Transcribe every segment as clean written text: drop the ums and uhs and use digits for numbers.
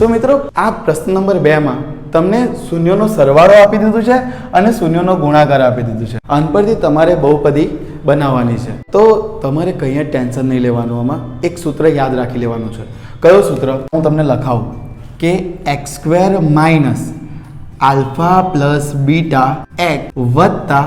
તો મિત્રો આ પ્રશ્ન નંબર 2 માં તમને શૂન્યનો સરવાળો આપી દીધું છે અને શૂન્યનો ગુણાકાર આપી દીધું છે. આન પરથી તમારે બહુપદી બનાવવાની છે. તો તમારે કંઈ ટેન્શન નહીં લેવાનું. આમાં એક સૂત્ર યાદ રાખી લેવાનું છે. કયો સૂત્ર? હું તમને લખાવું કે x² minus alpha plus beta x વત્તા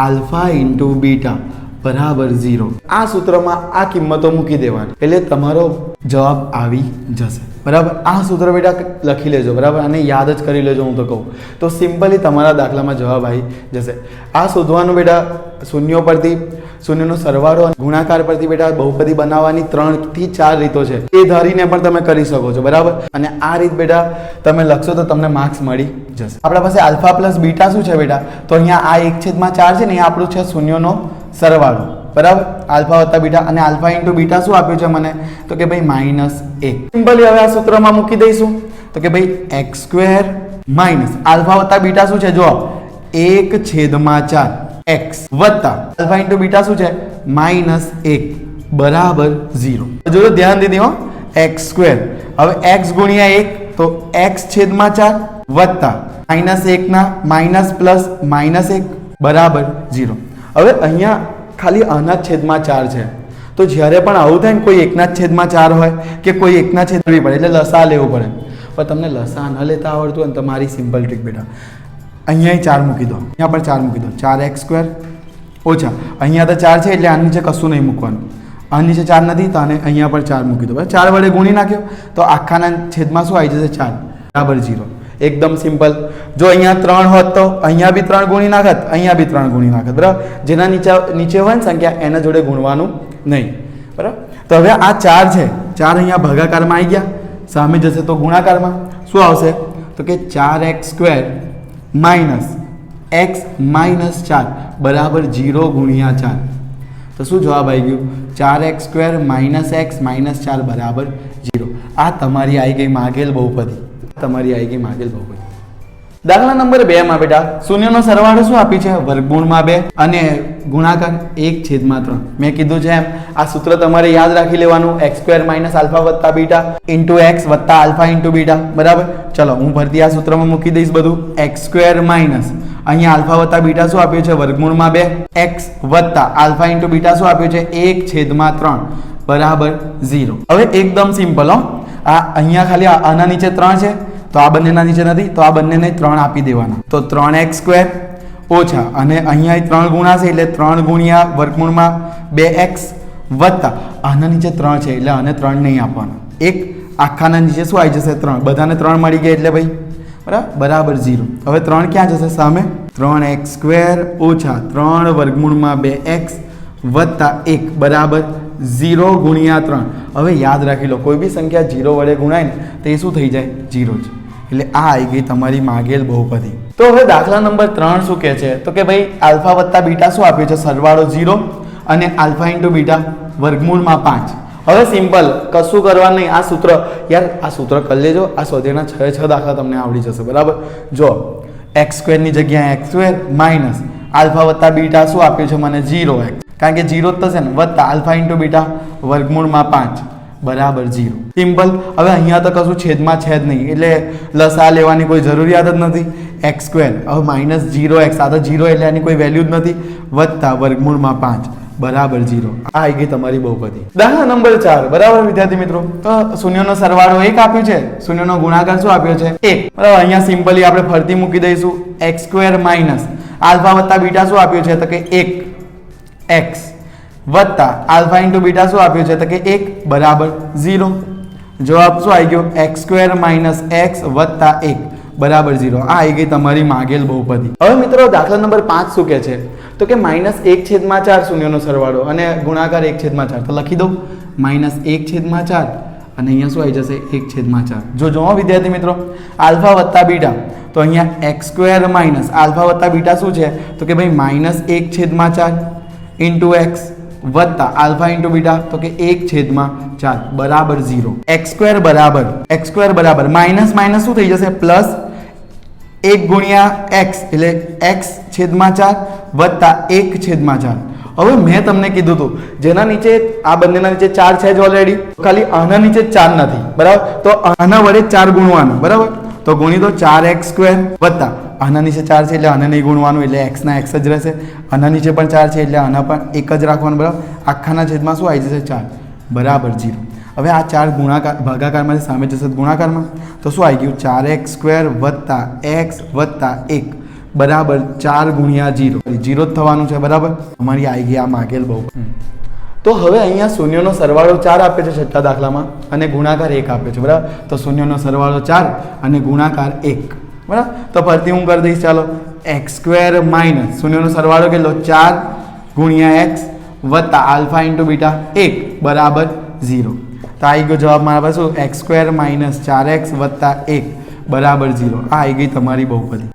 આલ્ફા ઇન્ટુ બીટા બરાબર 0. આ સૂત્રમાં આ કિંમતો મૂકી દેવાની એટલે તમારો જવાબ આવી જશે. બરાબર. આ સૂત્ર બેટા લખી લેજો. બરાબર. અને યાદ જ કરી લેજો. હું તો કહું તો સિમ્પલી તમારા દાખલામાં જવાબ આવી જશે. આ શોધવાનું બેટા શૂન્યો પરથી શૂન્યનો સરવાળો અને ગુણાકાર પરથી બેટા બહુપદી બનાવવાની 3 થી 4 રીતો છે. એ ધારીને પણ તમે કરી શકો છો. બરાબર. અને આ રીત બેટા તમે લખશો તો તમને માર્ક્સ મળી જશે. આપણા પાસે આલ્ફા પ્લસ બીટા શું છે બેટા? તો અહીંયા આ 1/4 છે ને એ આપણું છે શૂન્યનો સરવાળો. બરાબર. આલ્ફા વત્તા બીટા અને આલ્ફા ઇન્ટુ બીટા શું આપ્યું છે મને? તો કે ભાઈ -1. સિમ્પલી હવે આ સૂત્રમાં મૂકી દઈશું તો કે ભાઈ x² માઇનસ આલ્ફા વત્તા બીટા શું છે? જો 1/4 x વત્તા આલ્ફા ઇન્ટુ બીટા શું છે? -1 બરાબર 0. જો ધ્યાન દીધી હો. x². હવે x ગુણ્યા 1 તો x/4 વત્તા -1 ના માઇનસ પ્લસ -1 બરાબર 0. હવે અહીંયા ખાલી આના છેદમાં 4 છે. તો જ્યારે પણ આવું થાય ને કોઈ 1/4 હોય કે કોઈ 1/4 પડે એટલે લસા લેવું પડે. પણ તમને લસા ન લેતા આવડતું હોય ને તમારી સિમ્પલ ટ્રીક બેટા અહીંયા 4 મૂકી દો. અહીંયા પણ 4 મૂકી દો. 4x² ઓછા અહીંયા તો 4 છે એટલે આની નીચે કશું નહીં મૂકવાનું. આની નીચે 4 નથી તો આને અહીંયા પણ 4 મૂકી દો. બરાબર. 4 વડે ગુણી નાખ્યો તો આખાના છેદમાં શું આવી જશે? 4 બરાબર 0. એકદમ સિમ્પલ. જો અહીંયા 3 હોત તો અહીંયા બી 3 ગુણી નાખત, અહીંયા બી 3 ગુણી નાખત. બરાબર. જેના નીચે હોય ને સંખ્યા એના જોડે ગુણવાનું નહીં. બરાબર. તો હવે આ 4 છે. 4 અહીંયા ભાગાકારમાં આવી ગયા. સામે જશે તો ગુણાકારમાં શું આવશે? તો કે 4x² માઇનસ x - 4 બરાબર 0 ગુણ્યા 4. તો શું જવાબ આવી ગયું? 4x² માઇનસ x - 4 બરાબર 0. આ તમારી આવી ગઈ માગેલ બહુપદી. તમારી આવી ગઈ માગેલ બહુપદી. દાખલા નંબર 2 માં બેટા શૂન્યનો સરવાળો શું આપી છે? વર્ગમૂળમાં 2 અને ગુણાકાર 1/3. મેં કીધું છે એમ આ સૂત્ર તમારે યાદ રાખી લેવાનું. x² માઇનસ આલ્ફા વત્તા બીટા ઇન્ટુ x વત્તા આલ્ફા ઇન્ટુ બીટા. બરાબર. ચલો હું ફરીથી આ સૂત્રમાં મૂકી દઈશ બધું. x² માઇનસ અહીંયા આલ્ફા વત્તા બીટા શું આપ્યું છે? વર્ગમૂળમાં 2 x વત્તા આલ્ફા ઇન્ટુ બીટા શું આપ્યું છે? 1/3 બરાબર 0. હવે એકદમ સિમ્પલ હો. આ અહીંયા ખાલી આના નીચે 3 છે તો આ બંનેના નીચે નથી તો આ બંનેને 3 આપી દેવાના. તો 3x² ઓછા અને અહીંયા 3 ગુણાશે એટલે 3 ગુણ્યા વર્ગમૂળમાં 2x વત્તા આના નીચે 3 છે એટલે આને 3 નહીં આપવાના. એક આખાના નીચે શું આવી જશે? 3. બધાને 3 મળી ગયા એટલે ભાઈ બરાબર 0. હવે 3 ક્યાં જશે? સામે. 3x² ઓછા 3 વર્ગમૂળમાં 2x વત્તા 1 બરાબર 0 ગુણ્યા 3. હવે યાદ રાખી લો કોઈ બી સંખ્યા 0 વડે ગુણાય ને તો એ શું થઈ જાય? 0 જ. એટલે આ આવી ગઈ તમારી માગેલ બહુપદી. તો હવે દાખલા નંબર 3 શું કહે છે? તો કે ભાઈ આલ્ફા વત્તા બીટા શું આપ્યું છે? સરવાળો 0 અને આલ્ફા ઇન્ટુ બીટા વર્ગમૂળમાં 5. હવે સિમ્પલ કશું કરવાનું નહીં. આ સૂત્ર યાર આ સૂત્ર કરી લેજો. આ સ્વાધ્યાયના 6 દાખલા તમને આવડી જશે. બરાબર. જો x² ની જગ્યાએ x² માઇનસ આલ્ફા વત્તા બીટા શું આપ્યું છે મને? 0x. કારણ કે 0 જ થશે ને વત્તા આલ્ફા ઇન્ટુ બીટા વર્ગમૂળમાં 5 બરાબર 0. સિમ્પલ. હવે અહીંયા તો કશું છેદમાં છે જ નહીં એટલે લસા લેવાની કોઈ જરૂરિયાત જ નથી. x². હવે માઇનસ 0x. આ તો 0 એટલે એની કોઈ વેલ્યુ જ નથી. વત્તા વર્ગમૂળમાં 5 બરાબર 0. આ આવી ગઈ તમારી બહુપદી. દાખલા નંબર 4. બરાબર વિદ્યાર્થી મિત્રો. તો શૂન્યનો સરવાળો 1 આપ્યું છે. શૂન્યનો ગુણાકાર શું આપ્યો છે? 1. બરાબર. અહીંયા સિમ્પલી આપણે ફરતી મૂકી દઈશું. x² માઇનસ આલ્ફા વત્તા બીટા શું આપ્યું છે? તો કે 1 x વત્તા આલ્ફા ઇન્ટુ બીટા શું આપ્યું છે? તો કે 1 બરાબર 0. જવાબ શું આવી ગયો? x² માઇનસ x વત્તા 1 બરાબર 0. આ આવી ગઈ તમારી માગેલ બહુપદી. હવે મિત્રો દાખલા નંબર 5 શું કહે છે? તો કે -1/4 શૂન્યનો સરવાળો અને ગુણાકાર 1/4. તો લખી દઉં -1/4 અને અહીંયા શું આવી જશે? 1/4. જો વિદ્યાર્થી મિત્રો આલ્ફા વત્તા બીટા તો અહીંયા x² માઇનસ આલ્ફા વત્તા બીટા શું છે? તો કે ભાઈ -1/4 ઇન્ટુ x વત્તા આલ્ફા ઇન્ટુ બીટા તો કે 1/4 બરાબર 0. x² બરાબર માઇનસ માઇનસ શું થઈ જશે? પ્લસ 1 ગુણ્યા x એટલે x/4 વત્તા 1/4 હવે મેં તમને કીધું હતું જેના નીચે આ બંનેના નીચે 4 છે જ ઓલરેડી, ખાલી આના નીચે 4 નથી, બરાબર? તો આના વડે 4 ગુણવાનું, બરાબર? તો ગુણી દો 4x² વત્તા આના નીચે 4 છે એટલે આને નહીં ગુણવાનું, એટલે x ના x જ રહેશે. આના નીચે પણ 4 છે એટલે આના પણ એક જ રાખવાનું, બરાબર? આખાના છેદમાં શું આવી જશે? 4 બરાબર 0. હવે આ 4 ગુણાકાર ભાગાકારમાંથી સામે જશે ગુણાકારમાં, તો શું આવી ગયું? 4x² વત્તા x વત્તા 1 બરાબર 4 ગુણ્યા 0, 0 જ થવાનું છે, બરાબર? અમારી આવી ગઈ આ માગેલ બહુપદી. તો હવે અહીંયા શૂન્યનો સરવાળો 4 આપ્યો છે છઠ્ઠા દાખલામાં અને ગુણાકાર 1 આપ્યો છે, બરાબર? તો શૂન્યનો સરવાળો 4 અને ગુણાકાર 1, બરાબર? તો ફરીથી હું કરી દઈશ, ચાલો. x² માઇનસ શૂન્યનો સરવાળો કેટલો? 4 ગુણ્યા x વત્તા આલ્ફા ઇન્ટુ બીટા 1 બરાબર 0. તો આવી ગયો જવાબ મારા પાસે શું? x² માઇનસ 4x વત્તા 1 બરાબર 0. આ આવી ગઈ તમારી બહુપદી.